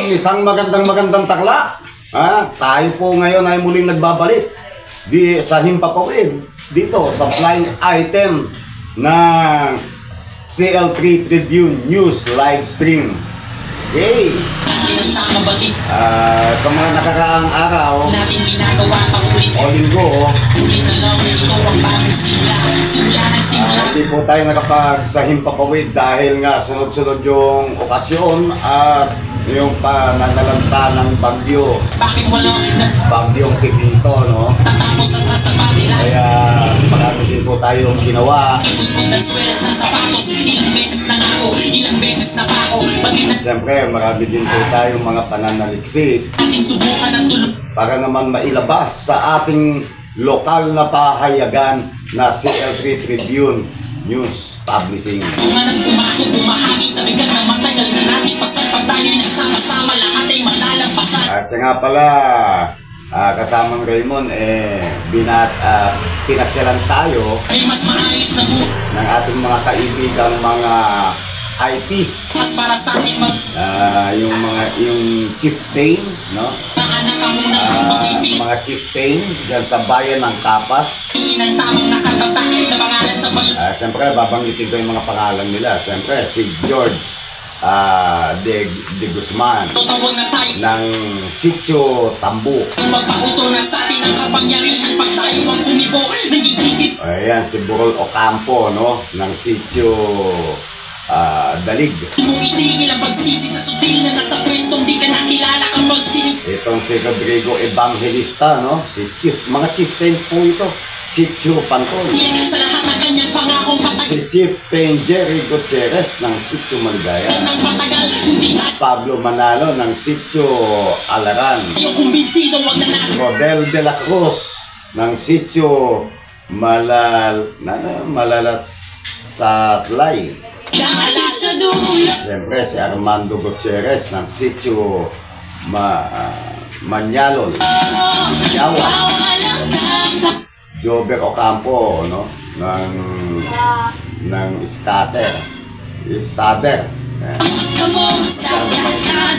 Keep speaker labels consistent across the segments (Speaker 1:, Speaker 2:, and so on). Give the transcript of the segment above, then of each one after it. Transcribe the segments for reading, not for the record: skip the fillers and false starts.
Speaker 1: isang magandang takla. Tayo po ngayon ay muling nagbabalik sa Himpapawid dito sa blind item ng CL3 Tribune News live stream. Hey! Sa mga nakakaang araw o linggo, hindi po tayo nakapag sa Himpapawid dahil nga sunod-sunod yung okasyon at yung pananalanta ng bagyong Pipito, no? Kaya marami din po tayong ginawa. Siyempre, marami din po tayong mga pananaliksik para naman mailabas sa ating lokal na pahayagan na CL3 Tribune News Publishing. At siya nga pala, kasamang Raymond, pinasyalan tayo ng ating mga kaibigang mga IPs. Yung chieftain, no? Mga chieftain dyan sa bayan ng Kapas. Siyempre, babanggitin ko yung mga pangalan nila. Siyempre, si George de Guzman ng Sitio Tambu. Ayan, si Burol Ocampo, no? Ng Sitio Dalig. Itong si Rodrigo Evangelista, no? Si mga chieftain po ito. Sitio Pantol. Si Chieftain Jerry Gutierrez ng Sitio Maligaya. Pablo Manalo ng Sitio Alaran. Rodel de la Cruz ng Sitio Malalat Satlay. Siyempre si Armando Gutierrez ng Sitio Manyalol. Jober Ocampo, no? ng Sader.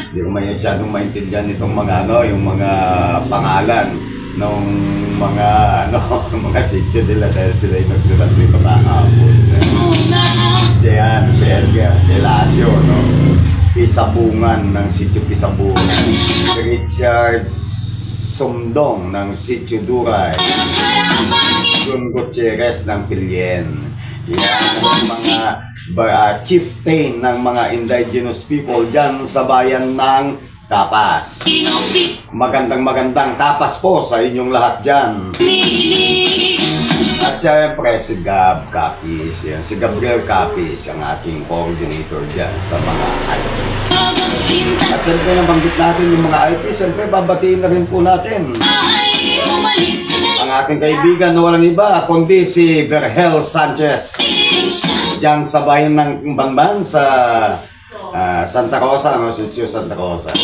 Speaker 1: Hindi ko masyadong maintindihan itong mga yung mga pangalan ng mga mga sityo nila dahil sila yung nagsulat dito kahapon. Si Edgar Elacio, no? Pisabungan ng Sitio Pisabungan. Richard Sumdong ng Sitio Duray. Jun Gutierrez ng Pilyen. Yan ang mga chieftain ng mga indigenous people dyan sa bayan ng Kapas. Magandang tapas po sa inyong lahat dyan. At siyempre si Gab Capis, yan, si Gabriel Capis, ang ating coordinator dyan sa mga IPs. At siyempre nabanggit natin yung mga IPs, siyempre babatiin na rin po natin ang ating kaibigan na walang iba kundi si Berhel Sanchez dyan sa bayan ng Banban sa Santa Rosa, no? Sitio Santa Rosa.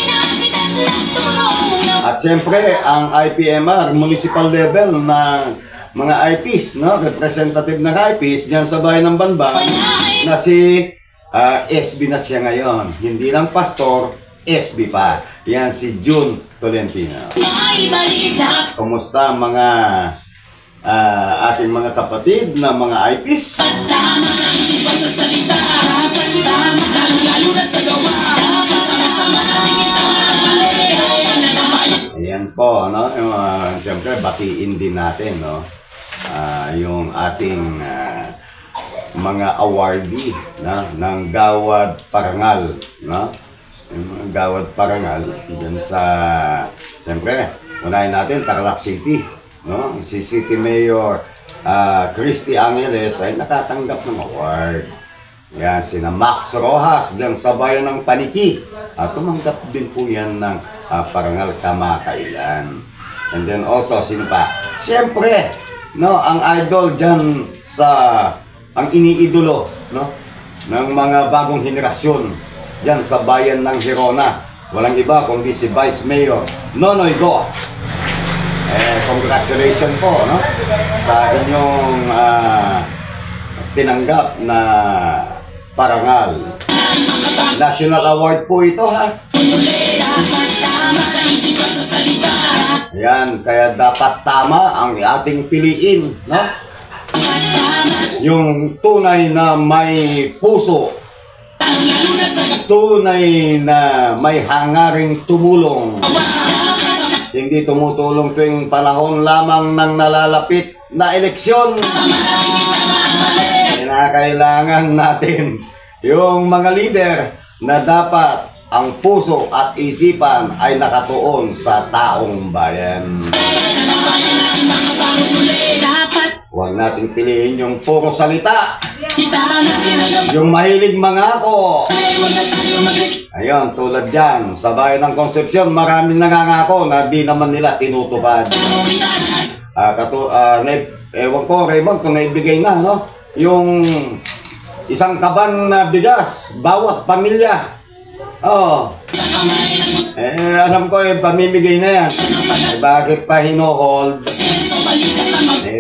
Speaker 1: At siyempre ang IPMR municipal level na mga IPs, no? Representative ng IPs dyan sa bayan ng Banban na si SB na siya ngayon. Hindi lang pastor, SB pa. Yan si June Tolentino. Kumusta mga ating mga kapatid na mga IPs? Ayan po, no? Siyempre, batiin din natin, no? Yung ating mga awardee, no? Ng Gawad Parangal, no? Yung mga Gawad Parangal dyan sa, siyempre, unahin natin, Tarlac City, no? Si City Mayor Christy Angeles ay nakatanggap ng award. Yan, sina Max Rojas dyan sa bayan ng Paniki. Tumanggap din po yan ng Parangal kamakailan. And then also, sino pa? Siyempre, no, ang idol dyan sa, ang iniidolo, no, ng mga bagong henerasyon dyan sa bayan ng Girona. Walang iba kundi si Vice Mayor Nonoy Go. Congratulations po, no, sa inyong tinanggap na parangal. National Award po ito, ha? Ayan, kaya dapat tama ang ating piliin, no? Yung tunay na may puso, tunay na may hangaring tumulong, hindi tumutulong tuwing panahon lamang ng nalalapit na eleksyon. Kinakailangan natin yung mga leader na dapat ang puso at isipan ay nakatuon sa taong bayan. Huwag nating piliin yung puro salita, yung mahilig mangako. Ayun, tulad dyan, sa bayan ng Concepcion, maraming nangangako na di naman nila tinutupad. Ewan ko, Raymond, kung naibigay na, no? Yung isang kaban na bigas, bawat pamilya. Oo. Alam ko, pamimigay na yan. Bakit pa hino-hold?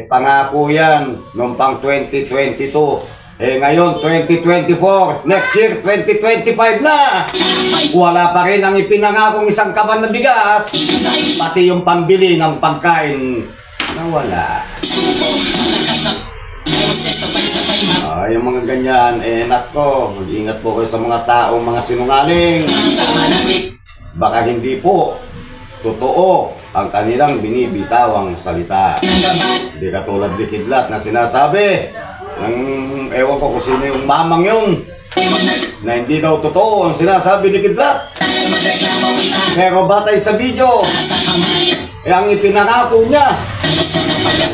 Speaker 1: Pangako yan, noong pang 2022. Ngayon, 2024. Next year, 2025 na. Wala pa rin ang ipinangakong isang kaban na bigas. Pati yung pambili ng pagkain, nawala. Yung mga ganyan, nako, mag-ingat po kayo sa mga taong mga sinungaling. Baka hindi po totoo ang kanilang binibitawang salita. Hindi katulad ni Kidlat na sinasabi ewan ko kung sino yung mamang yun na hindi daw totoo ang sinasabi ni Kidlat. Pero batay sa video, ang ipinangako niya,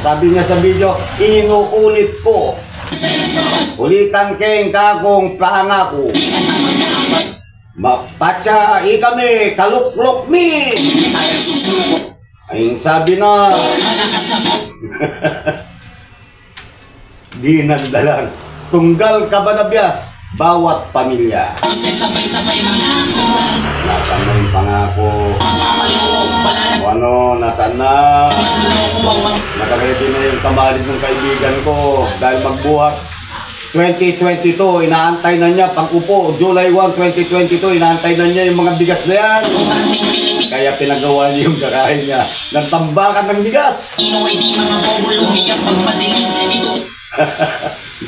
Speaker 1: sabi niya sa video, inuulit ko, ulitan keng kakong pangako, mapatsa ikami kaluklok mi. Ayun sabi na di nagdalan tunggal kabanabyas bawat pamilya. Nasaan na yung pangako? Ano, nasaan na? Nakaredy na yung kamalid ng kaibigan ko dahil magbuhat 2022, inaantay na niya pang-upo. July 1, 2022, inaantay na niya yung mga bigas na yan. Kaya pinagawa niya yung garahe niya ng tambakan ng bigas.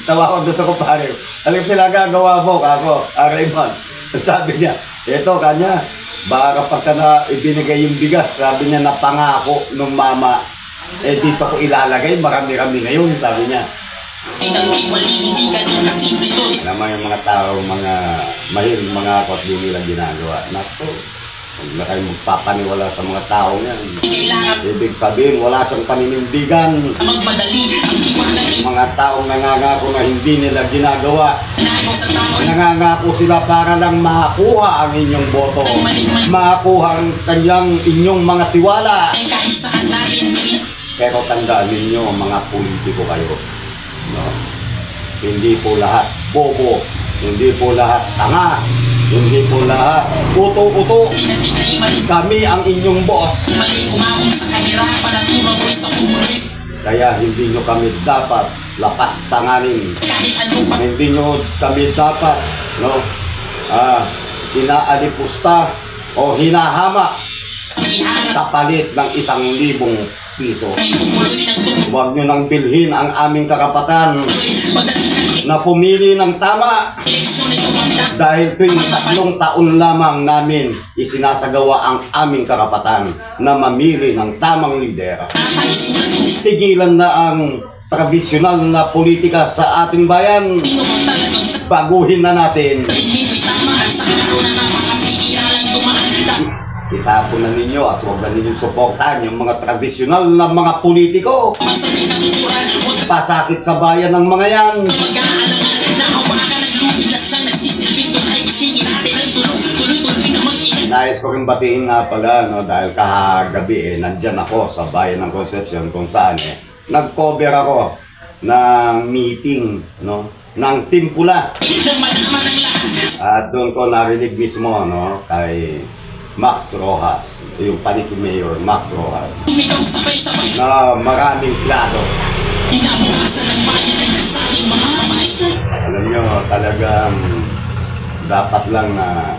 Speaker 1: Tawa ko doon sa kumpare. Alam pinagagawa mo, kako, Raymond. Sabi niya, eto kanya, baka kapag ka na ibinigay yung bigas, sabi niya na pangako ng mama, dito ko ilalagay, marami-rami ngayon, sabi niya. Naman yung mga tao, mga mahilig mga ako at di nila ginagawa. Naku, huwag na kayo magpapaniwala sa mga tao yan. Ibig sabihin, wala siyang paninindigan. Mga taong nangangako na hindi nila ginagawa. Nangangako sila para lang makakuha ang inyong boto. Makakuha ang inyong mga tiwala. Pero tandaan ninyo, mga politiko kayo. No? Hindi po lahat bobo, hindi po lahat tanga, hindi po lahat uto-uto. Kami ang inyong boss. Kaya hindi nyo kami dapat lapas tanganin. Hindi nyo kami dapat inaalipusta o hinahamak kapalit ng 1,000 piso. Huwag nyo nang bilhin ang aming karapatan na pumili ng tama. Dahil tuwing 3 taon lamang namin isinasagawa ang aming karapatan na mamili ng tamang lider. Tigilan na ang tradisyonal na politika sa ating bayan. Baguhin na natin. Itapon na ninyo at huwag na ninyong suportahan yung mga tradisyonal na mga politiko. Pasakit sa bayan ng mga yan. Nais ko rin batiin nga pala, no, dahil kahagabi nandyan ako sa bayan ng Concepcion kung saan nag-cover ako ng meeting, no, ng Team Pula. At doon ko narinig mismo, no, kay Max Rojas, yung paniki mayor Max Rojas, na maraming klado. Alam nyo, talagang dapat lang na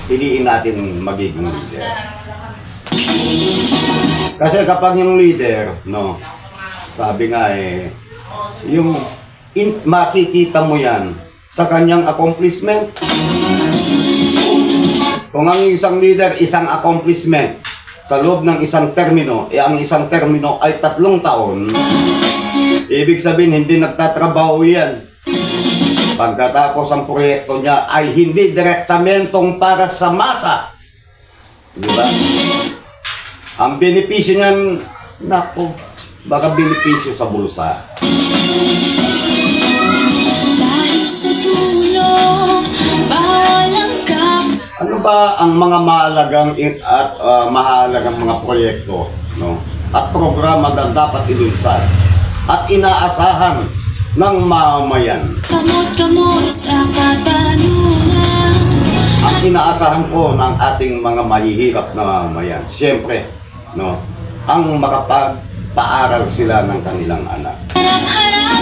Speaker 1: piliin natin magiging leader. Kasi kapag yung leader, no, sabi nga yung makikita mo yan sa kanyang accomplishment. Kung ang isang leader, isang accomplishment sa loob ng isang termino, ang isang termino ay 3 taon, ibig sabihin hindi nagtatrabaho yan. Pagkatapos ang proyekto niya ay hindi direktamentong para sa masa. Di ba? Ang benepisyo niyan, naku, baka benepisyo sa bulsa. Ano ba ang mga mahalagang at mahalagang mga proyekto, no, at programa na dapat ilunsad at inaasahan ng mamamayan?
Speaker 2: Kamot-kamot sa katanungan.
Speaker 1: Ang inaasahan ko ng ating mga mahihirap na mamamayan, siyempre, no, ang makapagpaaral sila ng kanilang anak.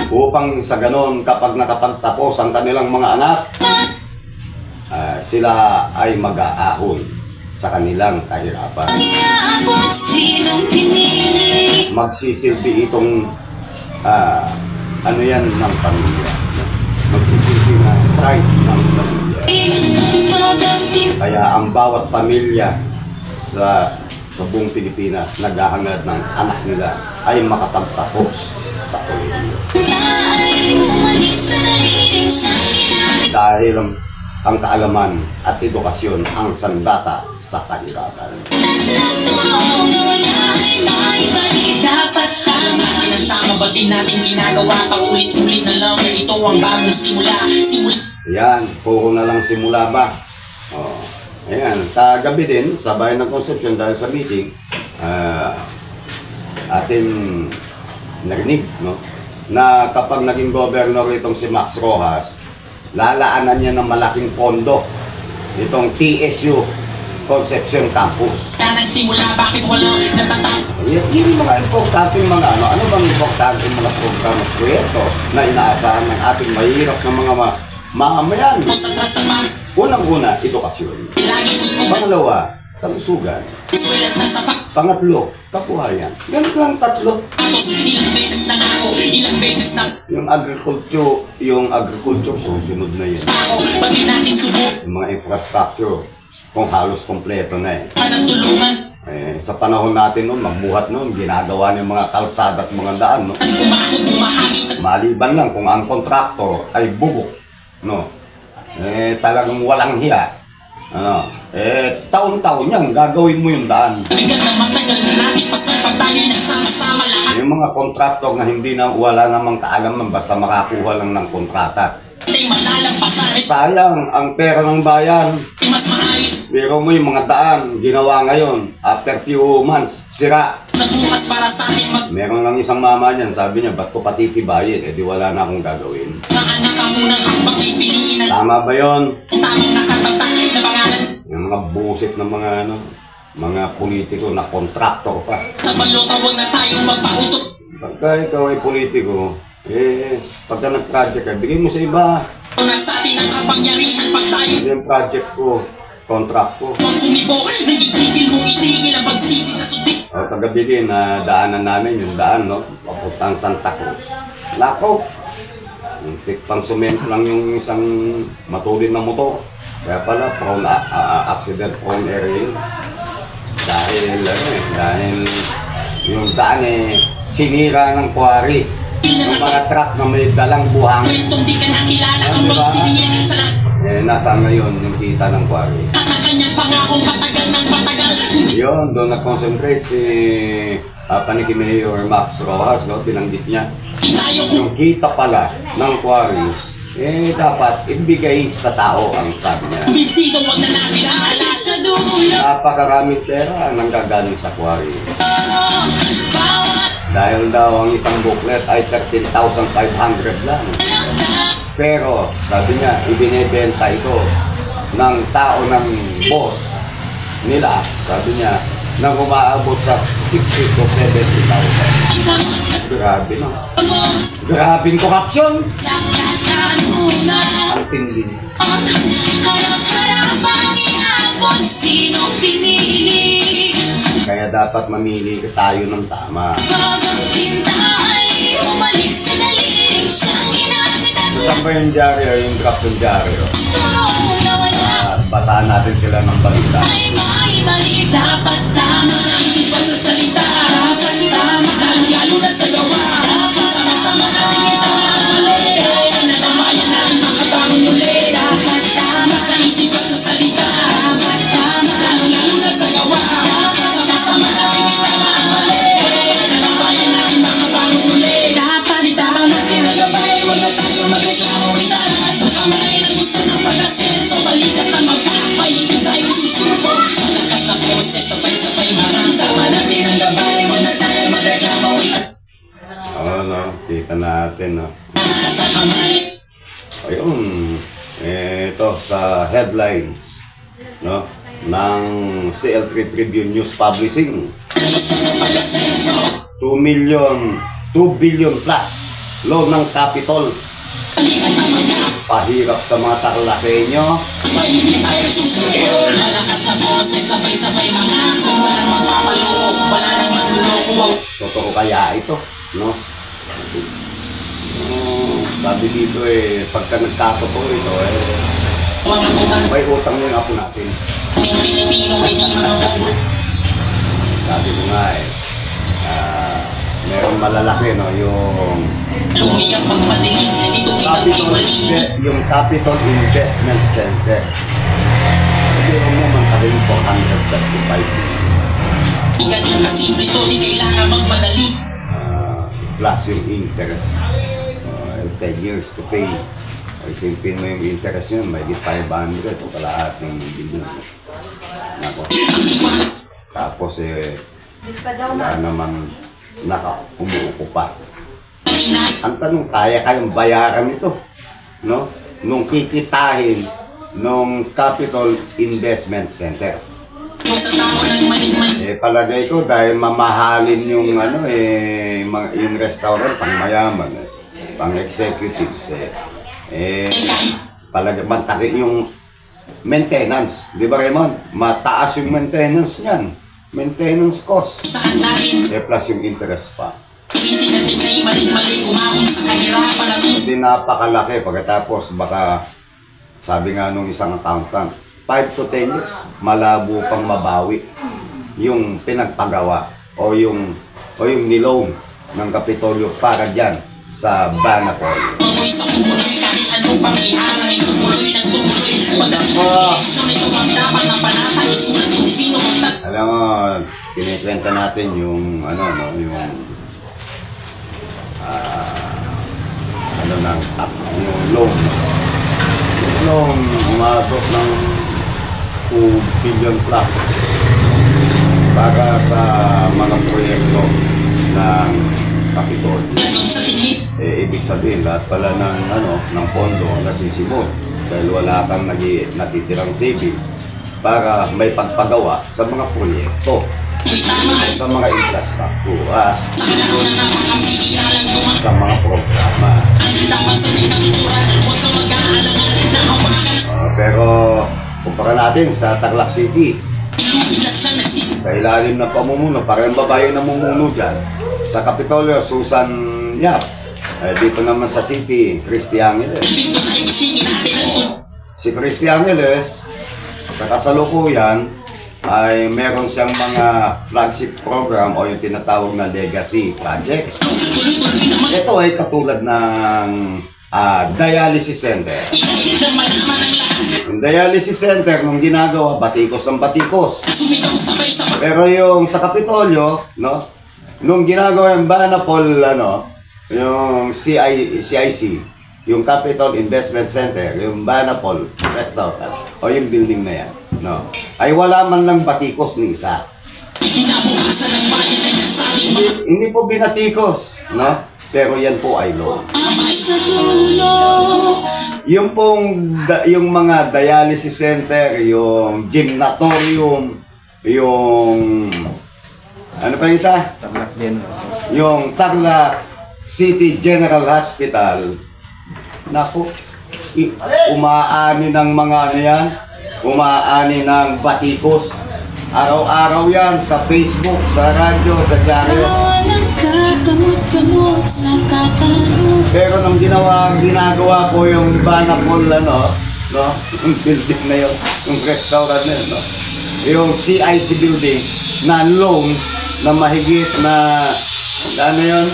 Speaker 1: Upang sa ganon, kapag nakapagtapos ang kanilang mga anak, sila ay mag-aahon sa kanilang kahirapan. Magsisilbi itong ano yan ng pamilya. Magsisilbi na pride ng pamilya. Kaya ang bawat pamilya sa buong Pilipinas naghahangad ng anak nila ay makapagtapos sa kolehiyo. Dahil ang kaalaman at edukasyon ang sandata sa kahirapan.
Speaker 2: Tama ba din natin ginagawa? Paulit-ulit na lang na ito ang bagong simula.
Speaker 1: Yan, puro na lang simula ba? Ayan, kagabi din sa Bayan ng Concepcion dahil sa meeting, atin narinig, no, na kapag naging governor itong si Max Rojas, lalaanan niya ng malaking pondo itong TSU Concepcion Campus.
Speaker 2: Simula, bakit walang natatapos?
Speaker 1: Yung mga importanteng mga ano bang importanteng mga programa proyekto na inaasahan ng ating mahirap ng mga mamamayan? Unang-una, edukasyon. Pangalawa, kalusugan. Pangatlo, kabuhayan. Ganun lang 3. Yung agriculture, susunod na yan. Yung mga infrastructure, kung halos kompleto na sa panahon natin noon, magbuhat noon, ginagawa ng mga kalsada at mga daan, no? Maliban lang kung ang kontraktor ay bubok, no? Talagang walang hiya. Taon-taon yan, gagawin mo yung daan. Yung mga kontraktor na hindi na wala namang kaalaman, basta makakuha lang ng kontrata. Sayang ang pera ng bayan. Pero mo yung mga daan, ginawa ngayon, after few months, sira. Meron lang isang mama niyan, sabi niya, ba't ko patitibayin? Di wala na akong gagawin. Tama ba yun? Yung mga busit ng mga politiko na kontraktor pa. Pagka ikaw ay politiko, pagka nag-project ka, bigay mo sa iba. Yung project ko, contract ko. Kagabi din, daanan namin yung daan, no? Papuntang Santa Cruz. Nako, pang sumento lang yung isang matulin na motor. Kaya pala, accident prone area yun. Dahil yung daan sinira ng quarry. Yung mga truck na may dalang buhangin. Nasaan ngayon yung kita ng quarry? Yun, doon na-concentrate si Paniki Mayor Max Rojas, no? Binanggit niya. Yung kita pala ng quarry, dapat ibigay sa tao ang sabi niya. Napakaraming pera ang nanggagaling sa quarry. Dahil daw ang isang booklet ay 13,500 lang. Pero sabi niya, ibinebenta ito ng tao ng boss nila. Sabi niya, na umaabot sa 60 to 70,000. Grabe, no? Grabing korupsyon! Ang tindi. Kaya dapat mamili tayo ng tama. Saan ba yung dyaryo, yung draft ng dyaryo? Basahan natin sila ng balita.
Speaker 2: Dapat tama sa salita, dapat tama, lalo na sa gawa. Sama-sama natin itama ang mali, natamayan natin makabangon ulit. Dapat tama sa isip at sa salita, dapat tama, lalo na sa gawa. Sama-sama natin itama ang mali, natamayan natin makabangon ulit. Dapat itama natin ang gabay, huwag na tayo magreklamo. Itara sa kamay na gusto ng pag-asenso, balikan na magpapay, hindi tayo susuko. Malakas na poses, sabay-sabay maramdama natin ang gabay, huwag na tayo magreklamo.
Speaker 1: No, kita natin, no?
Speaker 2: Sa kamay.
Speaker 1: Ayun, ito sa headlines, no? Ng CL3 Tribune News Publishing. 2 billion plus loan ng Capitol. Pahirap sa mga Tarlakenyo.
Speaker 2: Hindi tayo susunod. Malakas na boses, sabay-sabay mangako. Walang magpapaloko, wala nang magluloko.
Speaker 1: Totoo kaya ito, no? Sabi dito pagka nagkatotoo ito
Speaker 2: Mga utang,
Speaker 1: may utang yung apo natin.
Speaker 2: Pilipino, hindi mga bobo.
Speaker 1: Sabi ko nga merong malalaki, no? Yung
Speaker 2: Lumiyak magpadilim, itong itang
Speaker 1: yung Capital Investment Center. Hindi mo man sabihin 435.
Speaker 2: Ikan yung kasimple to, di kailangan magmadali.
Speaker 1: Plus yung interest. 10 years to pay. Isipin mo yung interest yun, may 500 o kalahating bilyon. Nako. Tapos wala naman umuupo pa. Ang tanong, kaya kayong bayaran ito, no? Nung kikitahin nung Capital Investment Center. Palagay ko dahil mamahalin yung yung restaurant pang mayaman, pang executives, palagay mataki yung maintenance, di ba Raymond? Mataas yung maintenance niyan, maintenance cost, plus yung interest pa. Hindi napakalaki. Pagkatapos baka sabi nga nung isang accountant, 5 to 10 years malabo pang mabawi yung pinagpagawa o yung niloan ng Kapitolyo para dyan sa Banapol. Alam mo, kinikwenta natin yung yung loan umabot ng 2 billion plus para sa mga proyekto ng Capitol. Ibig sabihin lahat pala ng pondo nasisimot dahil wala kang natitirang savings para may pagpagawa sa mga proyekto, sa mga infrastruktura, sa mga programa. Pero kumpara natin sa Tarlac City, sa ilalim ng pamumuno, parang babae na mumuno dyan. Sa Kapitolyo, Susan Yap. Dito naman sa City, Christy Angeles. Si Christy Angeles, sa kasalukuyan, ay meron siyang mga flagship program o yung tinatawag na legacy projects. Ito ay katulad ng dialysis center. Yung dialysis center, nung ginagawa, batikos ng batikos. Pero yung sa Kapitolyo, no, nung ginagawa yung Banapol, yung CIC, yung Capital Investment Center, yung Banapol Restaurant, o yung building na yan, no, ay wala man lang batikos ni isa. Hindi po binatikos, no? Pero yan po ay loan. Yung pong yung mga dialysis center, yung gymnatorium, yung ano pa yung isa?
Speaker 3: Tarlac din.
Speaker 1: Yung Tarlac City General Hospital. Naku, umaani ng mga ano yan, umaani ng batikos. Araw-araw yan sa Facebook, sa radyo, sa dyaryo.
Speaker 2: Walang kakamot-kamot sa katanungan.
Speaker 1: Pero nung ginagawa ko yung Banapol, ano, no? Yung building na yun, yung restaurant na yun, no? Yung CIC building na loan na mahigit na, ano yun?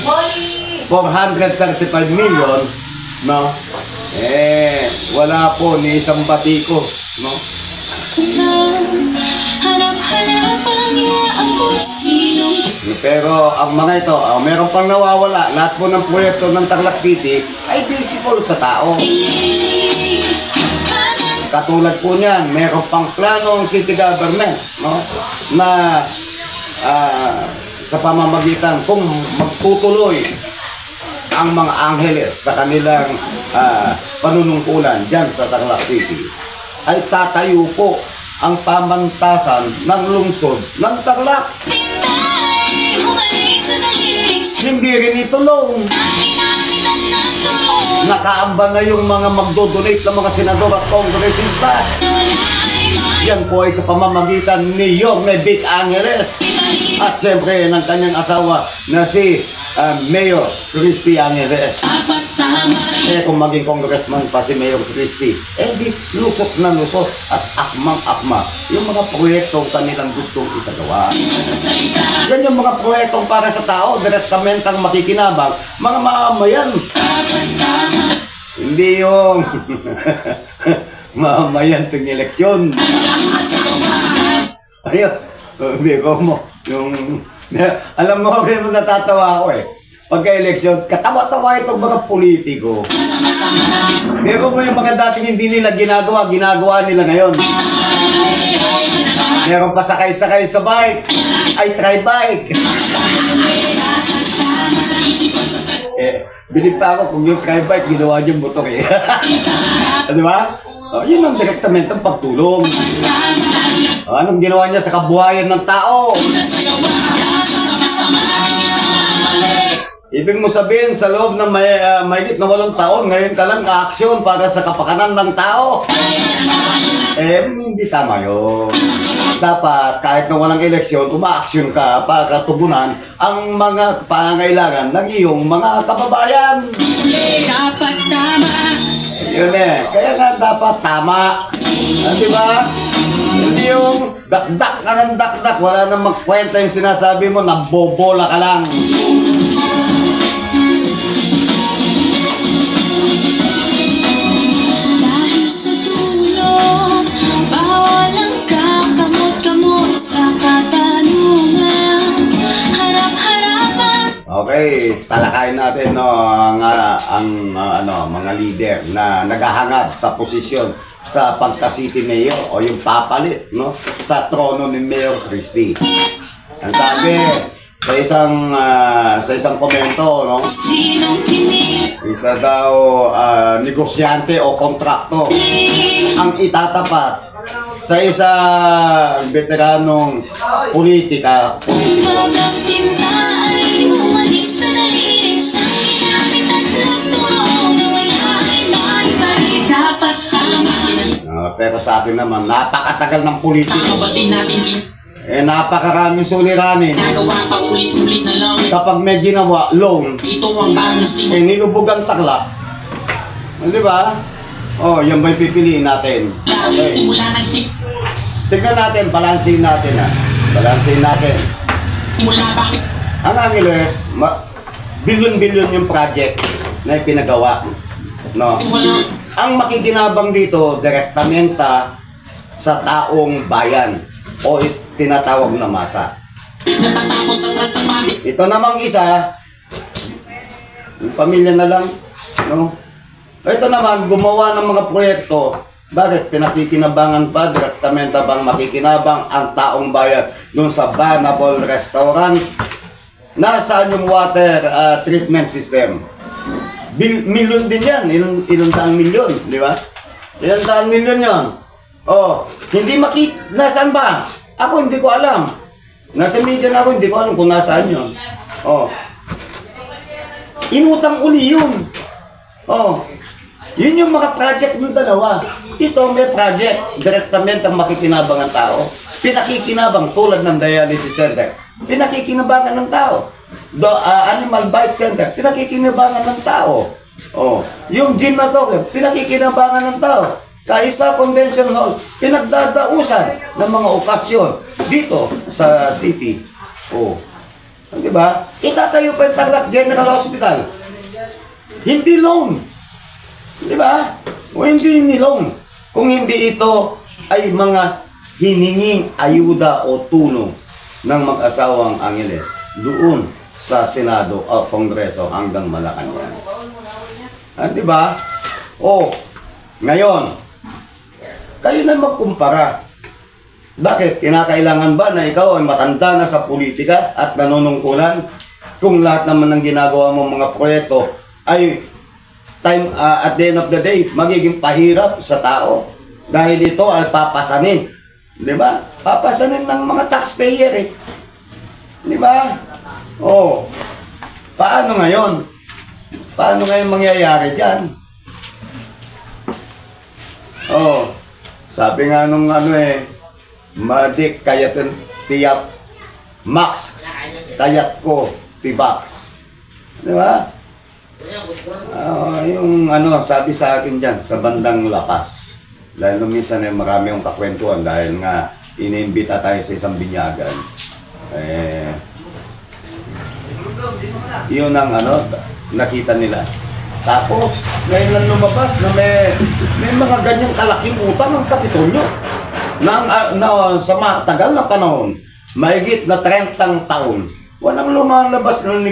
Speaker 1: 435 million, no? Wala po ni isang batikos, no?
Speaker 2: Harap-harap ang iaabot sinong
Speaker 1: Pero ang mga ito, meron pang nawawala. Lahat po ng proyekto ng Tarlac City ay visible sa tao. Katulad po niyan, meron pang plano ang city government, no? Na sa pamamagitan kung magtutuloy ang mga Angeles sa kanilang panunungkulan dyan sa Tarlac City, ay tatayo po ang pamantasan ng lungsod ng Tarlac.
Speaker 2: tintay, humalik sa daliling
Speaker 1: Hindi rin ito loan.
Speaker 2: inamitan ng tulong.
Speaker 1: Nakaamba na yung mga magdodonate ng mga senador at kongresista.
Speaker 2: Wala ay may
Speaker 1: Yan po ay sa pamamagitan ni Yorme Vic Angeles. At siyempre ng kanyang asawa na si Mayor Christy Angeles.
Speaker 2: dapat tama.
Speaker 1: Kung maging congressman pa si Mayor Christy, di lusot na lusot at akmang-akma yung mga proyektong kanilang gustong isagawa.
Speaker 2: Sa salita,
Speaker 1: Yan yung mga proyektong para sa tao, direktamentang makikinabang, mga mamamayan.
Speaker 2: dapat tama.
Speaker 1: Hindi yung mamamayan tuwing eleksyon. Ayun, biro mo, yung, alam mo, rin mo natatawa ako pagka-eleksyon, katawa-tawa itong mga politiko. Biro mo yung mga dating hindi nila ginagawa nila ngayon. Meron pa sakay-sakay sa bike, ay try bike. Bilib pa ako kung yung try bike, ginawa niyong motor Di ba? Yun ang direktamentang pagtulong. Anong ginawa niya sa kabuhayan ng tao? Ibig mo sabihin, sa loob ng mahigit na 8 taon, ngayon ka lang ka-aksyon para sa kapakanan ng tao. Hindi tama yun. Dapat, kahit na walang eleksyon, uma-aksyon ka para tugunan ang mga pangangailangan ng iyong mga kababayan.
Speaker 2: Dapat tama.
Speaker 1: Yun kaya nga dapat tama. Di ba? Hindi yung dakdak ka ng dakdak, wala nang magkwenta yung sinasabi mo, nabobola ka lang.
Speaker 2: Dahil sa tulong, bawal ang kakamot-kamot sa katanungan. Harap-harapan.
Speaker 1: Okay, talakayin natin ang mga leader na naghahangad sa posisyon sa pagka-city mayor o yung papalit sa trono ni Mayor Christy. Ang sabi sa isang komento,
Speaker 2: Sinong pinig?
Speaker 1: isa daw negosyante o kontrakto ang itatapat sa isang veteranong politika.
Speaker 2: Magang tinta ay humalik sa daliling siyang ginamit at nagtulong na wala ay maibalik. Dapat tama.
Speaker 1: Pero sa akin naman, napakatagal ng politika.
Speaker 4: Kabatid natin
Speaker 1: Napakaraming suliranin.
Speaker 4: ginagawa pa ulit-ulit na lang.
Speaker 1: Kapag may ginawa, loan,
Speaker 4: Ito ang bagong simula.
Speaker 1: nilubog ang Tarlac. Di ba? Yan ba'y pipiliin natin? Okay.
Speaker 4: Simula ng
Speaker 1: Tignan natin, balansin natin Balansin natin.
Speaker 4: simula bakit
Speaker 1: Ang Angeles, bilyon-bilyon yung project na ipinagawa.
Speaker 4: wala
Speaker 1: Ang makikinabang dito, direktamenta sa taong bayan o tinatawag na masa.
Speaker 4: natatapos sa trasapati.
Speaker 1: Ito namang isa, yung pamilya na lang, Ito naman, gumawa ng mga proyekto. Bakit? Pinakikinabangan pa, direktamenta bang makikinabang ang taong bayan dun sa Banapol Restaurant? Nasaan yung water treatment system? Milyon din yan. Ilang daang milyon, di ba? Ilang daang milyon yun. Hindi nasaan ba? Ako hindi ko alam. Nasa media na ako, hindi ko alam kung nasaan yun. Oh. Inutang uli yun. Oh. Yun yung mga project ng dalawa. Ito may project, direktamente ang makikinabang ng tao. Pinakikinabang tulad ng dialysis center. Pinakikinabangan ng tao. Animal bite center, pinakikinabangan ng tao. Oh. Yung gym na to, pinakikinabangan ng tao. Kaisa Convention Hall, pinagdadausan ng mga okasyon dito sa city. Oh. Di ba? Itatayo pa yung Tarlac General Hospital. Hindi loan. Di ba? O hindi nilong. Kung hindi ito ay mga hininging ayuda o tulong ng mag-asawang Angeles doon sa Senado o Kongreso hanggang Malacanang. Di ba? O, ngayon, kayo na magkumpara. Bakit? Kinakailangan ba na ikaw ay matanda na sa politika at nanunungkulan kung lahat naman ng ginagawa mong mga proyekto ay at the end of the day, magiging pahirap sa tao. Dahil ito ay papasanin. Di ba? Papasanin ng mga taxpayer eh. Di ba? Oh. Paano ngayon? Paano ngayon mangyayari dyan? Oh. Sabi nga nung Madik kayat tiyap max kayat ko tibax. Di ba? Yung sabi sa akin dyan, sa bandang lakas. Dahil nung minsan marami yung kakwentuhan dahil nga iniimbita tayo sa isang binyagan. Yun ang nakita nila. Tapos, ngayon lang lumabas na may mga ganyang kalaking utang ng Kapitolyo. Sa matagal na panahon, mahigit na 30 taon, walang lumalabas ng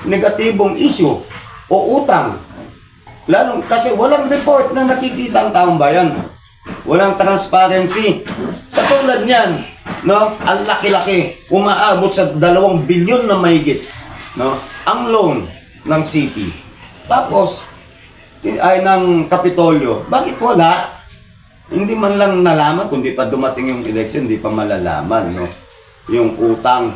Speaker 1: negatibong issue o utang. Lalo kasi walang report na nakikita ang taong bayan. Walang transparency. Katulad niyan, ang laki-laki, umaabot sa 2 bilyon na mahigit, ang loan ng city. Tapos, ay ng Kapitolyo. Bakit wala? Hindi man lang nalaman, kundi pa dumating yung election, hindi pa malalaman, yung utang.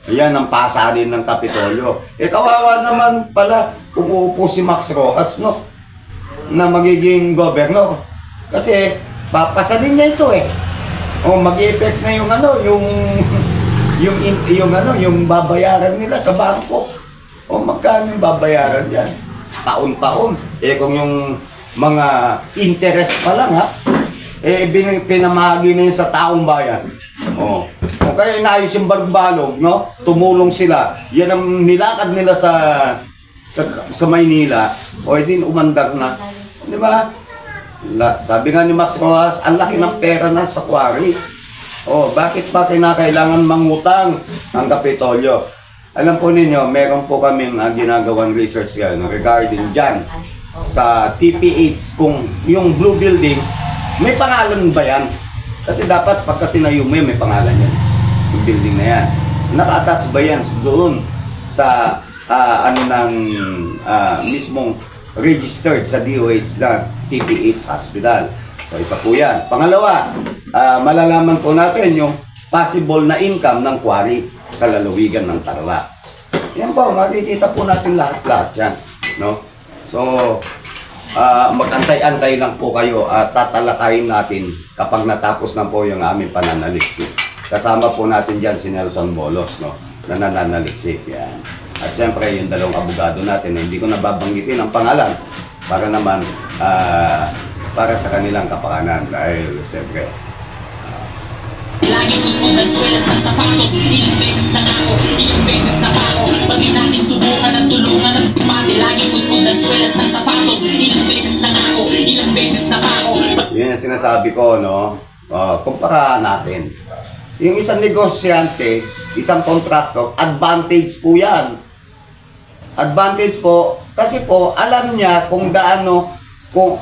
Speaker 1: Ayan ang pasarin ng Kapitolyo. Kawawa naman pala kung uupo si Max Rojas, na magiging governor. Kasi papasarin niya ito eh. O mag-i-effect na yung babayaran nila sa bangko. O magkano yung babayaran yan? Taon-taon. Kung yung mga interest pa lang pinamahagi na yun sa taong bayan. O kaya inayos yung balog-balog, tumulong sila. Yan ang nilakad nila sa Maynila. O din umandag na. Di ba? Sabi nga ni Max Rojas, ang laki ng pera na sa quarry. Bakit pa kinakailangan mangutang ang Kapitolyo? Alam po ninyo, meron po kaming ginagawang research regarding dyan sa TPH, kung yung blue building, may pangalan ba yan? Kasi dapat pagka tinayo mo may pangalan yan. Yung building na yan. Naka-attach ba yan doon sa mismong registered sa DOH na TPH Hospital. So isa po yan. Pangalawa, malalaman po natin yung possible na income ng quarry sa lalawigan ng Tarlac. Yan po, makikita po natin lahat-lahat yan. So, magantay-antay lang po kayo at tatalakayin natin kapag natapos na po yung aming pananaliksik. Kasama po natin dyan si Nelson Bolos, na nananaliksik. Yan. At siyempre, yung 2 abogado natin, hindi ko nababanggitin ang pangalan para naman para sa kanilang kapakanan. Dahil siyempre,
Speaker 4: lagi ko ng swelas ng sapatos. Ilang beses na ako, ilang beses na pa ako. Pag di natin subukan at tulungan at tumati. Lagi ko ng swelas ng sapatos. Ilang beses na ako, ilang beses na pa ako.
Speaker 1: yun ang sinasabi ko, kumpara natin. Yung isang negosyante, isang kontraktor, advantage po yan. Advantage po, kasi po, alam niya kung gaano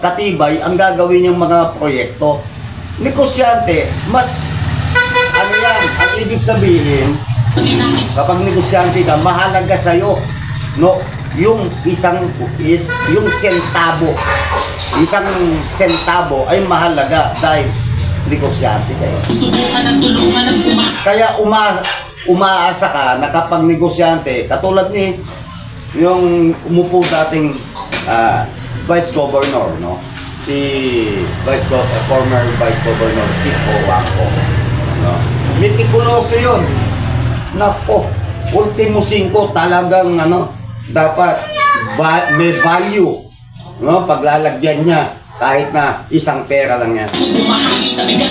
Speaker 1: katibay ang gagawin niyang mga proyekto. Negosyante, mas yan, ang ibig sabihin, kapag negosyante ka, mahalaga sa'yo, yung yung sentabo. Isang sentabo ay mahalaga dahil negosyante ka eh.
Speaker 4: Subukan ng tulungan ng
Speaker 1: Kaya umaasa ka na kapag negosyante, katulad ni yung umupo dating Vice Governor, no? Si former Vice Governor Kiko Wangko, no? Mitikuloso yun. Nako, ultimo 5 talagang dapat may value, no? Paglalagyan niya kahit na isang pera lang yan.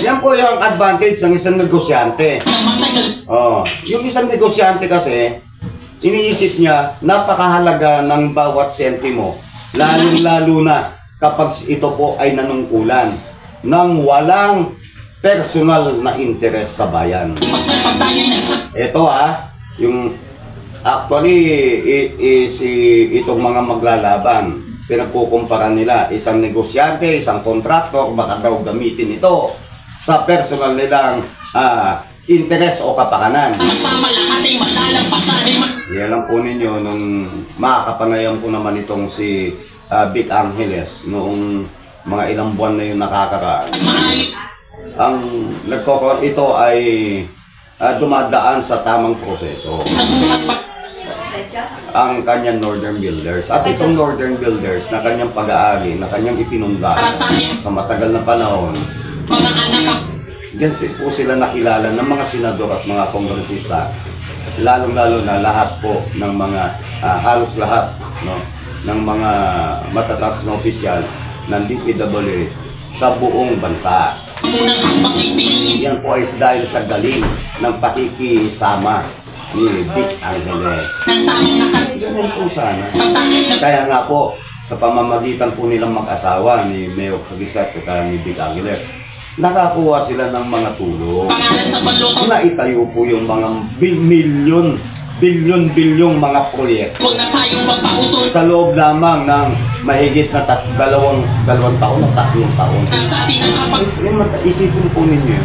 Speaker 1: Yan po yung advantage ng isang negosyante. Oh, yung isang negosyante kasi iniisip niya napakahalaga ng bawat sentimo, lalong-lalo na kapag ito po ay nanungkulan ng walang personal na interes sa bayan. Ito yung actually itong mga maglalaban, pinagkukumpara nila isang negosyante, isang kontraktor, baka daw gamitin ito sa personal nilang interes o kapakanan. Yan lang po ninyo nung makakapanayam ko naman itong si Vic Angeles noong mga ilang buwan na yung nakakaraan. Ito ay dumadaan sa tamang proseso. Ang kanyang Northern Builders at itong Northern Builders na kanyang pag-aari, na kanyang ipinunla sa matagal na panahon. Diyan po sila nakilala ng mga senador at mga kongresista, lalong-lalo na lahat po ng mga halos lahat, no, ng mga matatas na opisyal ng DPWH sa buong bansa. Yan po ay dahil sa galing ng pakikisama ni Vic Angeles. Ganyan po sana. Kaya nga po, sa pamamagitan po nilang mag-asawa ni Mayor Caguisat at ni Vic Angeles, nakakuha sila ng mga tulong. Naitayo po yung mga bilyon mga proyekto sa loob lamang ng mahigit na dalawang taon o 3 taon. Isipin po ninyo,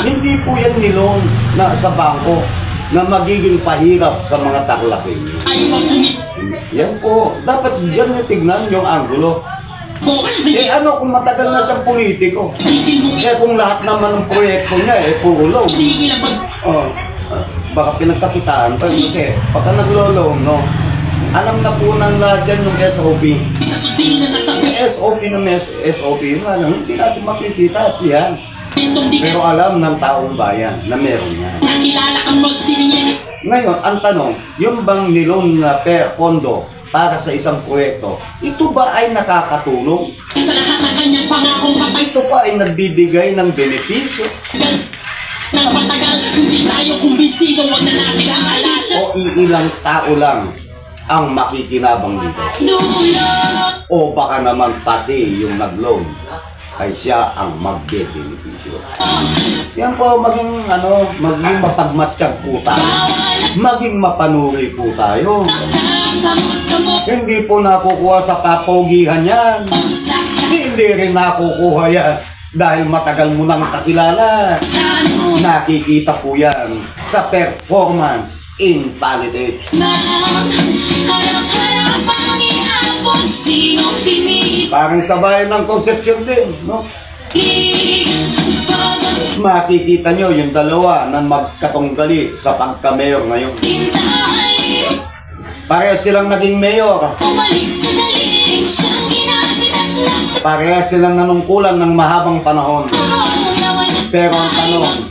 Speaker 1: hindi po yan nilon na sa bangko na magiging pahirap sa mga taklakin. Yan po, dapat dyan yung tignan yung anggulo. Kung matagal na siyang politiko, kung lahat naman ng proyekto niya puro loan. Baka pinagkakitaan pa kasi pagka naglo-loan, no, alam na po ng lahat dyan yung SOP. SOP yun nga lang, hindi natin makikita at yan. Pero alam ng taong bayan na meron yan. Ngayon, ang tanong, yung bang nilon na pondo para sa isang proyekto, ito ba ay nakakatulong? Ito pa ay nagbibigay ng benepisyo? O iilang tao lang ang makikinabang dito? O baka naman pati yung nag-loan ay siya ang magbe-benepisyo? Yan po, maging mapagmatsyag po tayo, maging mapanuri po tayo. Hindi po nakukuha sa papogihan yan. Hindi rin nakukuha yan dahil matagal mo nang kakilala. Nakikita po yan sa performance in politics. Parang sa bayan ng Concepcion din, no? Makikita nyo yung dalawa na magkatunggali sa pagka-mayor ngayon. Parehas silang naging mayor. Parehas silang nanungkulan ng mahabang panahon. Pero ang tanong,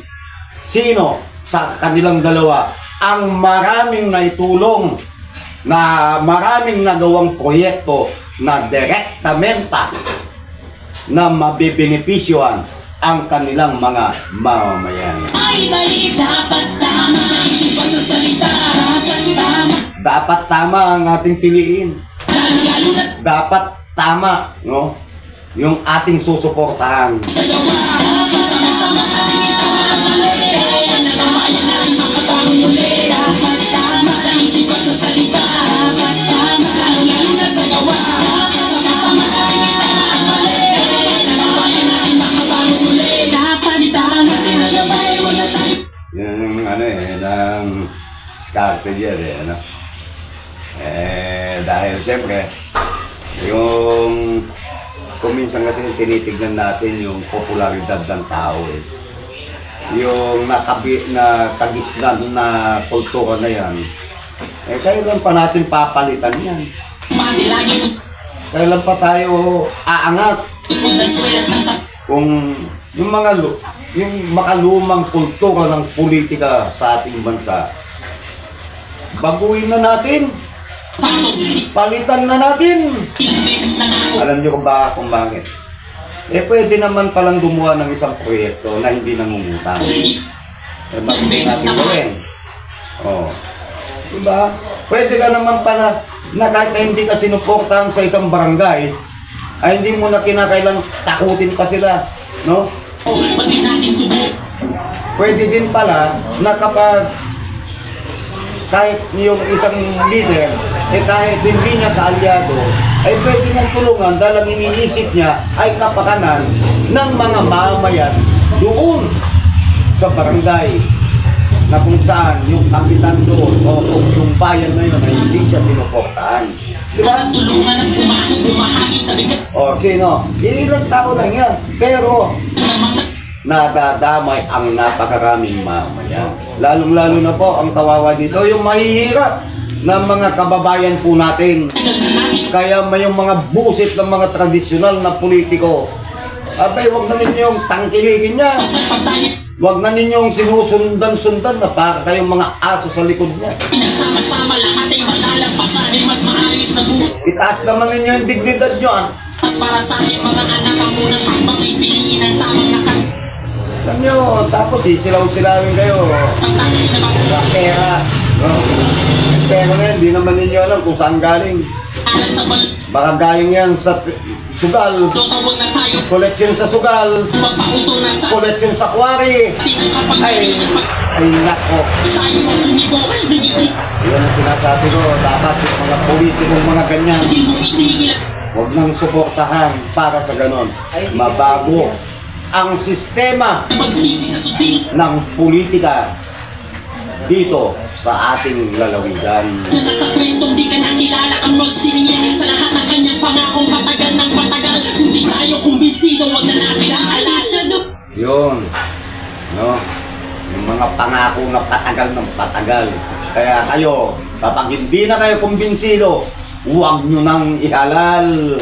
Speaker 1: sino sa kanilang dalawa ang maraming naitulong, na maraming nagawang proyekto na direktamenta na mabibenepisyohan ang kanilang mga mamamayan? Dapat tama ang ating piliin. Dapat tama, no, yung ating susuportahan. Yan ng skarte dyan dahil siyempre yung kuminsan kasi tinitignan natin yung popularidad ng tao eh. Yung nakagisnan na kultura na yan, eh kailan pa natin papalitan yan? Kailan pa tayo aangat? Kung yung yung makalumang kultura ng politika sa ating bansa, baguhin na natin. Palitan na natin. Alam niyo kung bakit? Eh pwede naman palang gumawa ng isang proyekto na hindi nangungutang. Eh bakit natin gawin? Oh. Diba? Pwede ka naman pala na kahit na hindi ka sinuportahan sa isang barangay, ay hindi mo na kinakailan takutin pa sila. No? Pwede din pala na kapag kahit yung isang leader, eh kahit hindi niya kaalyado, ay pwede niyang tulungan dahil ang iniisip niya ay kapakanan ng mga mamayan doon sa barangay na kung saan yung kapitan doon o kung yung bayan na yun ay hindi siya sinuportahan. Di ba?
Speaker 4: Tulungan at bumahagi sa bigat.
Speaker 1: O sino? Ilang tao lang yan. Pero nadadamay ang napakaraming mamayan. Lalong-lalo na po ang kawawa dito, yung mahihirap ng mga kababayan po natin. Kaya may yung mga busit ng mga tradisyonal na politiko. Abay, huwag na ninyong tangkiligin niya. Huwag na ninyong sinusundan-sundan na para kayong mga aso sa likod niya.
Speaker 4: Pinagsama-sama lahat ay malalampasan ay mas maayos na buhay.
Speaker 1: Itaas naman ninyo yung dignidad nyo.
Speaker 4: Mas para sa akin mga anak ang unang hakbang ay piliin ang tamang nakas.
Speaker 1: Alam nyo, tapos silaw-silawin kayo sa pera. No? Pero na yun, di naman ninyo alam kung saan galing. Baka galing yan sa sugal, koleksyon sa sugal, koleksyon sa kwari. Ay nako. Yan ang sinasabi ko, dapat yung mga politikong mga ganyan, huwag nang suportahan para sa ganon. Mabago ang sistema ng politika dito sa ating lalawigan.
Speaker 4: Sa Kristong di ka nakilala kang magsiningin sa lahat ng kanyang pangakong patagal ng patagal. Kung di tayo kumbinsido, wag na natin aalasado.
Speaker 1: Yun, no? Yung mga pangako na patagal ng patagal. Kaya kayo, kapag hindi na kayo kumbinsido, huwag nyo nang ihalal.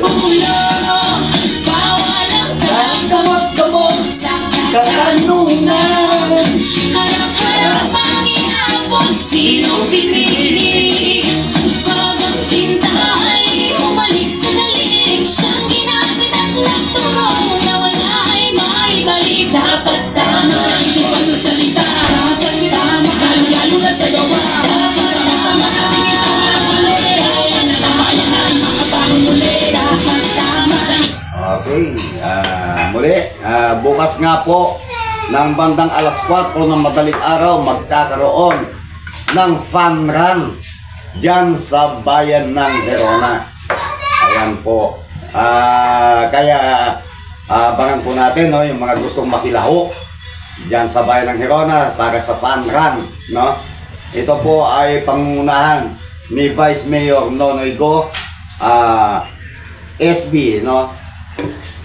Speaker 2: Bawal ang kamot-kamot sa katanungan. Harap-harap ang inabot, sino pinili? Bagang tinta ay umalik sa dalig. Siyang ginamit at nagturo na wala ay maibalik. Dapat tama ang isang pagsasalita. Dapat tama, lalo na sa gawa. Sama-sama natin ito ang mali. Nanabayan na rin makabangon ulit. Dapat tama sa
Speaker 1: Okay, muli, bukas nga po ng bandang alas 4 ng madaling araw magkakaroon ng fun run dyan sa bayan ng Gerona. Ayan po. Kaya abangan po natin, no, yung mga gustong makilahok dyan sa bayan ng Gerona para sa fun run. No? Ito po ay pangungunahan ni Vice Mayor Nonoy Go, SB, no?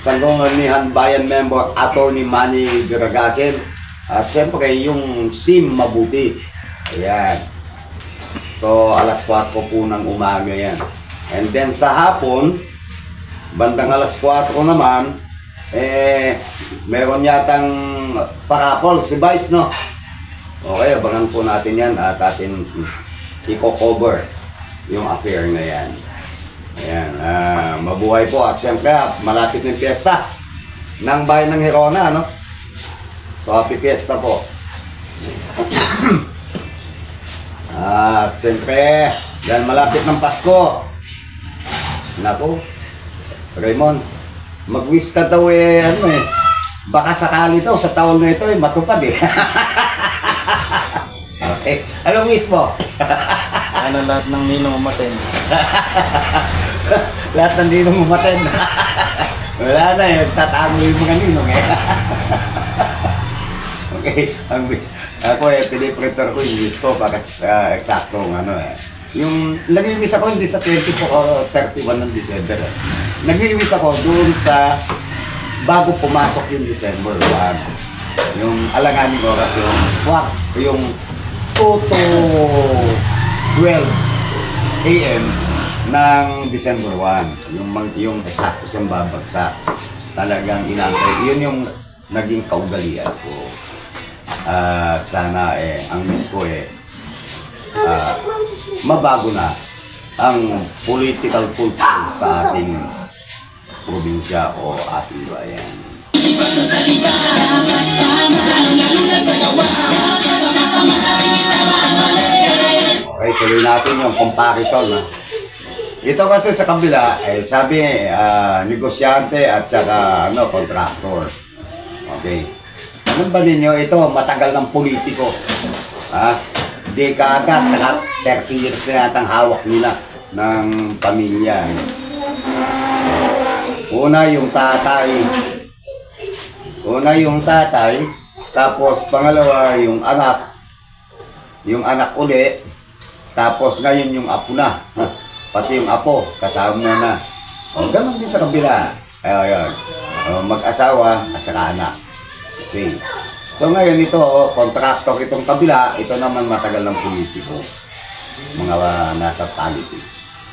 Speaker 1: Sangguniang Bayan Member Attorney Manny Garagasin, at siyempre yung team mabuti. Ayan. So alas 4 po ng umaga yan. And then sa hapon, bandang alas 4 naman, meron yatang parapol si Vice, no? Okay, abangan po natin yan at atin i-cover yung affair na yan. Ayan, mabuhay po at siyempre malapit ng piyesta ng bayan ng Gerona, no? So happy piyesta po. At siyempre dahil malapit ng Pasko, naku Raymond, mag-wish ka daw baka sakali daw sa taon na ito matupad Okay, anong wish mo?
Speaker 3: Sana lahat ng ninong umaten.
Speaker 1: Lahat ng ninong umaten. Wala na tatago yung mga ninong Okay, ang wish. Ako piniprepare ko yung wish ko para eksaktong Yung nag-iwis ako hindi sa 24 o 31 ng December. Nag-iwis ako doon sa bago pumasok yung December 1. Yung alanganing oras yung 2 to 12 AM ng December 1. Yung eksakto siyang babagsak. Talagang inaantay. Yun yung naging kaugalian ko. At sana ang miss ko mabago na ang political culture sa ating probinsya o ating bayan.
Speaker 2: Sipag sa salita, dapat tama, lalo na sa gawa. Sama-sama natin itama ang mali.
Speaker 1: Okay, tuloy natin yung comparison. Ito kasi sa kabila, sabi negosyante at saka contractor. Okay. Ano ba ninyo? Ito, matagal ng politiko. Dekada, 30 years na yatang hawak nila ng pamilya. Una yung tatay, tapos pangalawa yung anak uli, tapos ngayon yung apo na, pati yung apo, kasama na. O, ganun din sa kabila. Ayan. Mag-asawa at saka anak. Okay. So ngayon ito, contractor itong kabila, ito naman matagal ng politiko. Mga nasa politics.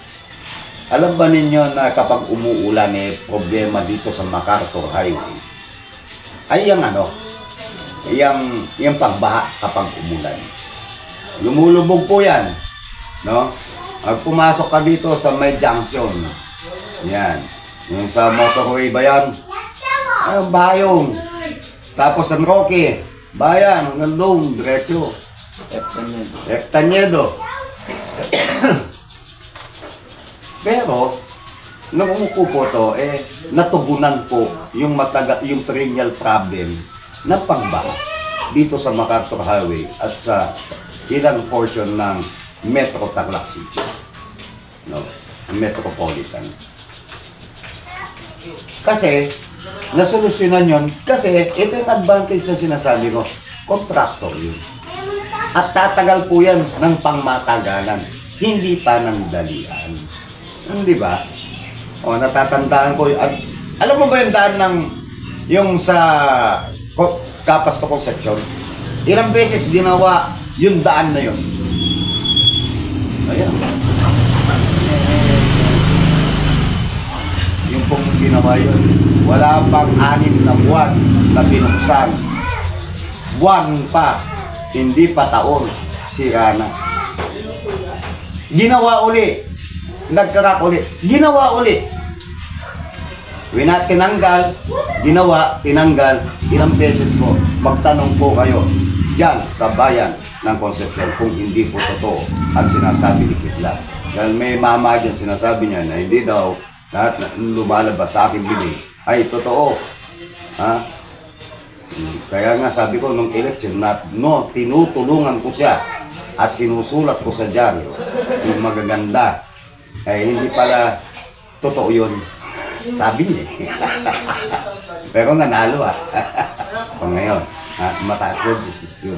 Speaker 1: Alam ba ninyo na kapag umuulan problema dito sa MacArthur Highway? Ay yung pagbaha kapag umulan. Lumulubog po yan. No? Pag pumasok ka dito sa may junction, yan. Yung sa motorway ba yan? Ay, bayong. Tapos San Roque, bayan, hanggang doon, diretso. Eftaniedo. Pero, nung umupo to, natugunan po yung perennial problem ng pagbaha dito sa MacArthur Highway at sa ilang portion ng Metro Tarlac City. Metropolitan. Kasi, nasolusyonan yun kasi ito yung advantage na sinasabi ko, contractor yun. At tatagal po yan ng pangmatagalan, hindi pa ng dalian. Hindi ba? O, natatandaan ko, alam mo ba yung daan ng yung sa Capas to Concepcion? Ilang beses ginawa yung daan na yun. Ayan. Yung pong ginawa yun, wala pang 6 na buwan na binuksan. Buwan pa, hindi pa taon, sira na. Ginawa uli, nagkarak uli, ginawa uli. Tinanggal, ginawa, tinanggal, ilang beses po. Magtanong po kayo dyan sa bayan ng Concepcion kung hindi po totoo ang sinasabi ni Kitla. Dahil may mama dyan sinasabi niya na hindi daw lahat na lumalabas sa aking bibig ay totoo. Kaya nga sabi ko nung election na tinutulungan ko siya at sinusulat ko sa dyaryo yung magaganda ay hindi pala totoo yun, sabi niya. Pero nanalo o ngayon mataas na desisyon.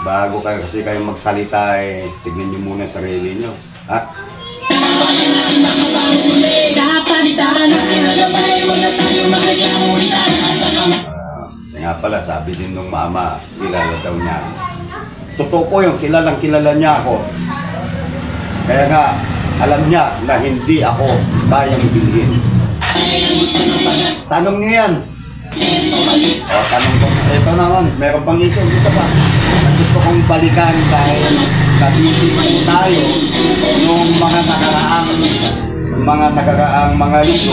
Speaker 1: Bago kasi kayo magsalita tignan niyo muna sarili niyo. Nga pala, sabi din nung mama, kilala daw niya. Totoo po yung kilala niya ako. Kaya nga, alam niya na hindi ako kayang bilhin. Tanong niyo yan. Tanong ko, ito naman, meron pang isa pa. Gusto kong balikan dahil nabibigyan tayo nung mga nakaraang mga linggo.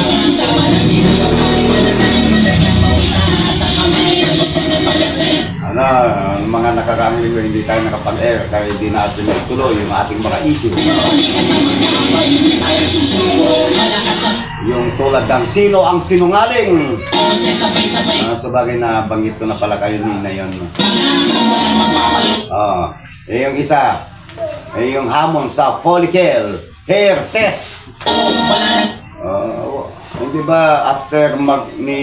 Speaker 1: Mga nakaraang linggo hindi tayo nakapag-air kaya hindi natin tuloy yung ating mga issue. Yung tulad ng sino ang sinungaling. Sabagay na banggit ko na pala kayo na yun. Yung isa, yung hamon sa follicle hair test. Hindi ba after ni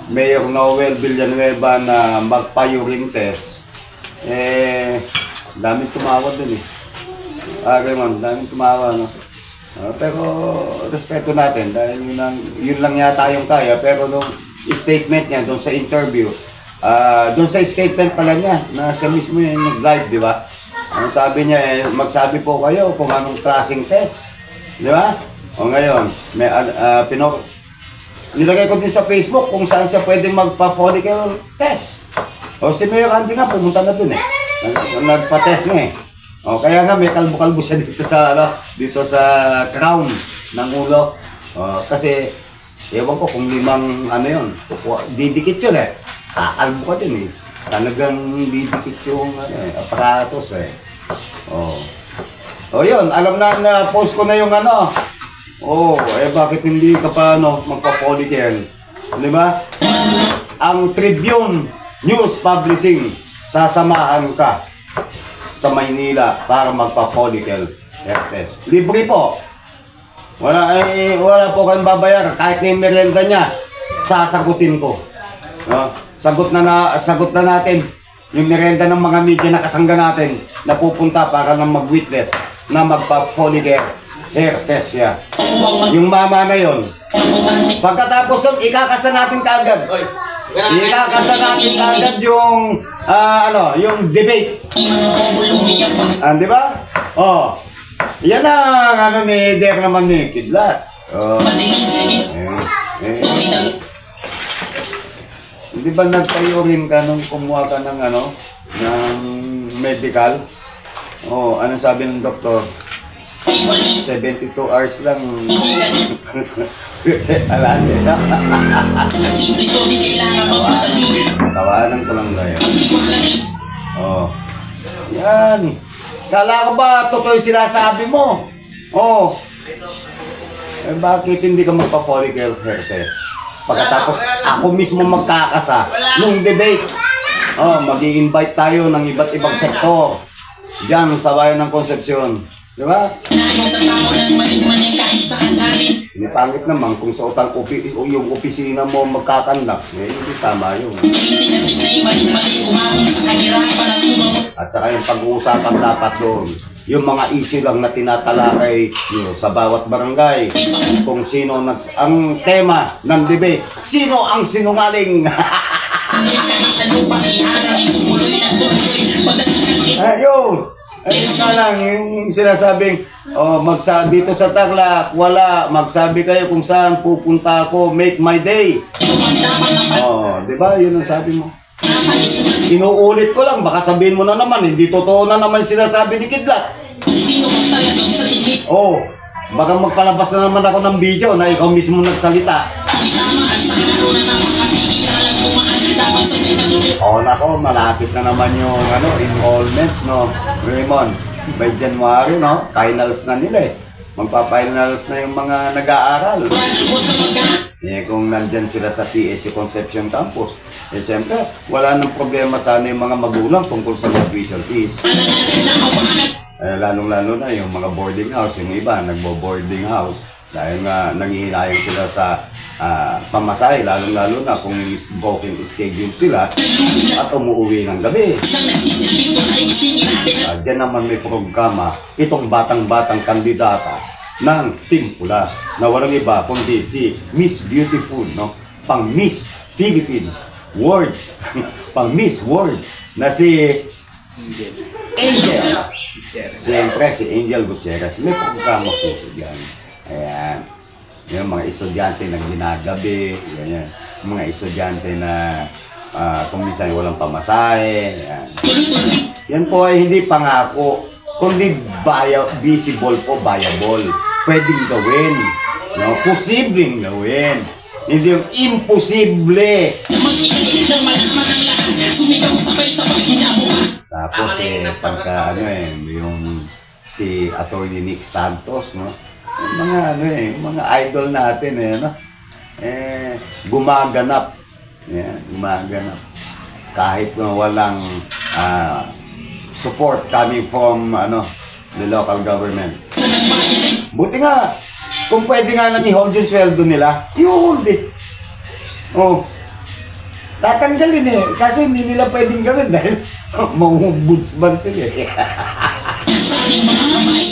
Speaker 1: Mayor Noel Villanueva na magpa-urine test, daming tumawa dun eh. Raymond, daming tumawa, no? Pero respeto natin dahil yun lang yata yung kaya. Pero nung statement niya doon sa interview, doon sa statement pala niya na siya mismo yung nag-live, di ba? Ang sabi niya eh, magsabi po kayo kung anong klaseng test, di ba? O ngayon, may nilagay ko din sa Facebook kung saan siya pwedeng magpa-follicle test. O si Mayor Andy nga pumunta na dun eh. Nagpa-test na eh. O kaya nga may kalbo-kalbo siya dito sa crown ng ulo. Kasi ewan ko kung limang yun, didikit yun eh. Kakalbo ka din eh. Talagang didikit yung aparatos eh. O yun, alam na post ko na yung bakit hindi ka pa magpa-follicle? Di ba? Ang Tribune News Publishing, sasamahan ka sa Maynila para magpa-follicle test. Libre po. Wala po kayong babayaran. Kahit na yung merienda niya, sasagutin ko. Sagot na natin yung merienda ng mga media na kasangga natin na pupunta para nang mag-witness na magpa-follicle test siya. Yung mama na yon. Pagkatapos nun, ikakasa natin kaagad. Ikakasa natin kaagad yung yung debate. Di ba? Yan ang ni Der naman ni Kidlat. Hindi ba nagtayo rin ka nung kumuha ka ng ng medical? Anong sabi ng doktor? 72 hours lang. Alam niya. Tawanan ko lang ngayon. Yan. Kala ko ba totoo yung sinasabi mo? Bakit hindi ka magpa-follicle hair test? Pagkatapos ako mismo magkakasa nung debate. Mag-i-invite tayo ng iba't ibang sektor diyan sa bayan ng Concepcion. Di ba? Pangit naman kung sa yung opisina mo magkakandak, hindi tama yun. At saka yung pag-uusapan dapat doon, yung mga issue lang na tinatalakay sa bawat barangay, kung sino ang tema ng debate, sino ang sinungaling? Ayun! Ayun nga lang, yung sinasabing, dito sa Tarlac, wala, magsabi kayo kung saan pupunta ako, make my day. Di ba? Yun ang sabi mo. Inuulit ko lang, baka sabihin mo na naman, hindi totoo na naman sinasabi ni Kidlat. Baka magpalabas na naman ako ng video na ikaw mismo nagsalita. Nako, malapit na naman yung enrollment, no? Raymond, by January, no? Finals na nila eh. Magpa-finals na yung mga nag-aaral. Kung nandyan sila sa PSU Concepcion Campus, siyempre, wala nang problema sana yung mga magulang tungkol sa mga tuition fees. Lalong-lalo na yung mga boarding house, yung iba, nagbo-boarding house. Dahil nga, nangihinayang sila sa pamasahe, lalong-lalo na kung broken schedule sila at umuwi ng gabi. Diyan naman may programa itong batang-batang kandidata ng Team Pula na walang iba kundi si Miss Beautiful, no? Pang Miss Philippines World pang Miss World na si Angel. Siyempre si Angel Gutierrez, may programa po siya dyan. Ayan. Yung mga estudyante na ginagabi, yan. Mga estudyante na kung minsan walang pamasahe. Yan. Yan po ay hindi pangako, kundi visible po, viable. Pwedeng gawin. No? Posibleng gawin. Hindi yung imposible. Tapos pagka yung si Atty. Nick Santos, no? Yung mga mga idol natin gumaganap. Gumaganap. Kahit walang support coming from the local government. Buti nga, kung pwede nga lang i-hold yung sweldo nila, i-hold it. tatanggalin eh. Kaso hindi nila pwedeng gawin dahil maubudsman sila eh.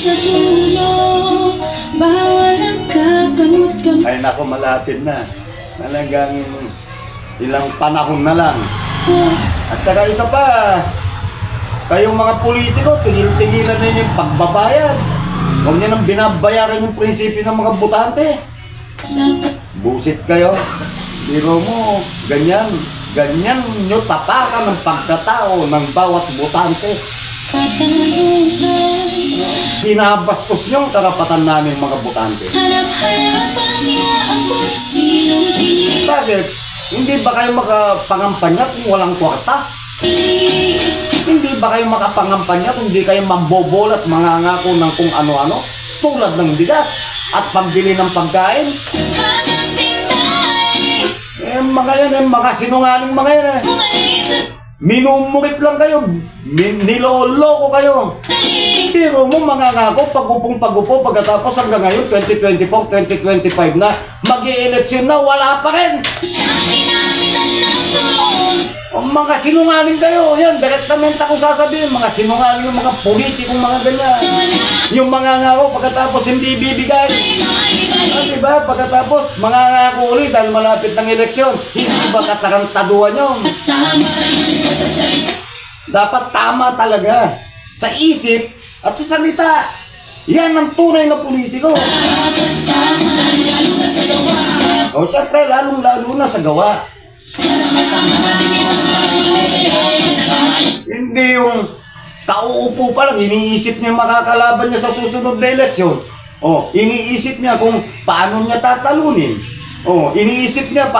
Speaker 2: Sa dulo, bawal ang kakamot-kamot.
Speaker 1: Ay nako, malapit na. Talagang ilang panahon na lang. At saka isa pa, kayong mga politiko, tigil-tigilan na yung pagbabayad. Huwag niyo nang binabayaran yung prinsipyo ng mga butante. Busit kayo. Biro mo, ganyan nyo tapakan ng pagkatao ng bawat butante. Binabastos nyo ang karapatan namin mga butante. Bakit? Hindi ba kayo makapangampanya kung walang kwarta? Hindi ba kayo makapangampanya kung hindi kayo mambobolat mangangako ng kung ano-ano? Tulad ng bigas at pambili ng pagkain? Mga yan, mga sinungaling mga yan. Minumurit lang kayo, niloloko kayo. Pero mo mangangako, pag-upo, pagkatapos hanggang ngayon, 2024, 2025 na, mag-i-eleksyon na, wala pa rin. Mga sinungaling kayo, yan, direktamente ako sasabihin, mga sinungaling yung mga politikong mga ganyan. Yung mga ngako, pagkatapos hindi bibigay. Diba? Pagkatapos, mga ngako ulit dahil malapit ng eleksyon. Hindi ba katarantaduhan nyo? Dapat tama talaga sa isip at sa salita. Yan ang tunay na politiko. O syempre, lalong-lalo na sa gawa. Hindi yung kauupo pa lang, iniisip niya makakalaban niya sa susunod na eleksyon. O, iniisip niya kung paano niya tatalunin. O, iniisip niya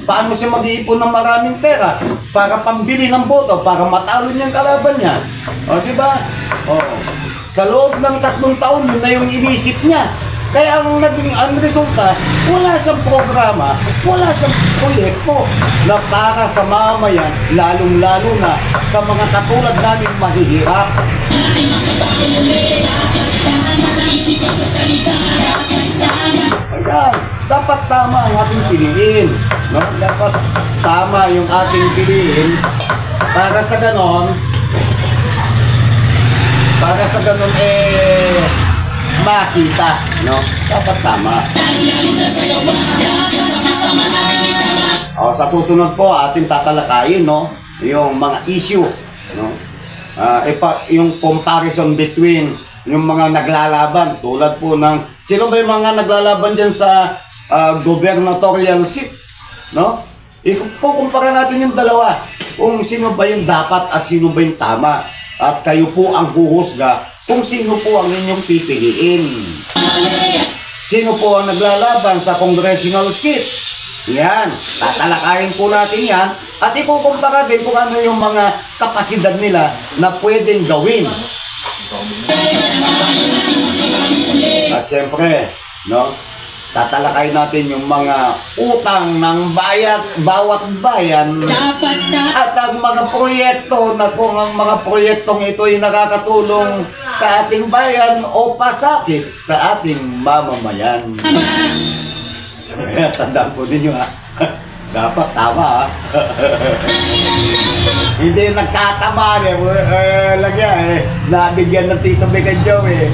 Speaker 1: paano siya mag-iipon ng maraming pera para pambili ng boto, para matalo niya ang kalaban niya. O, di ba? O, sa loob ng 3 taon, yun na yung iniisip niya. Kaya ang resulta, wala siyang programa, wala siyang proyekto na para sa mamayan, lalong-lalo na sa mga katulad namin mahihirap. Ayan, dapat tama ang ating piliin. No? Dapat tama yung ating piliin para sa ganon makita, no? Dapat tama. O, sa susunod po, ating tatalakayin, no? Yung mga issue, no? Yung comparison between yung mga naglalaban, tulad po ng, sino ba yung mga naglalaban dyan sa gubernatorial seat, no? Ikukumpara natin yung dalawa, kung sino ba yung dapat at sino ba yung tama. At kayo po ang huhusga kung sino po ang inyong pipiliin. Sino po ang naglalaban sa congressional seat? Yan, tatalakayin po natin yan at ikukumpara din kung ano yung mga kapasidad nila na pwedeng gawin. At siyempre, no, tatalakayin natin yung mga utang ng bawat bayan at ang mga proyekto na kung ang mga proyektong ito ay nakakatulong sa ating bayan o pasakit sa ating mamamayan. Tandaan po din nyo ha. Dapat tama ha. Hindi nagkatama lagyan nabigyan ng Tito Vic and Joey.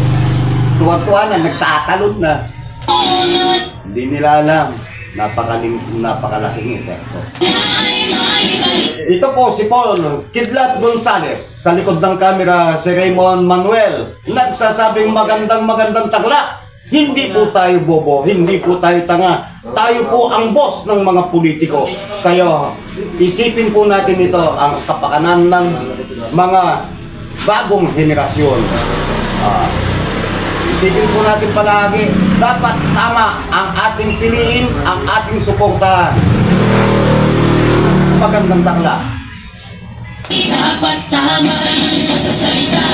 Speaker 1: Tuwa-tuwa na, nagtatalon na. Hindi nila alam. Napakalaking epekto. Ito po si Paul Kidlat Gonzales. Sa likod ng camera si Raymond Manuel. Nagsasabing magandang takla. Hindi po tayo bobo, hindi po tayo tanga. Tayo po ang boss ng mga politiko. Kaya isipin po natin ito ang kapakanan ng mga bagong henerasyon. Isipin po natin palagi, dapat tama ang ating piliin, ang ating suportahan. Magandang takla.
Speaker 2: Dapat tama sa isip at sa salita.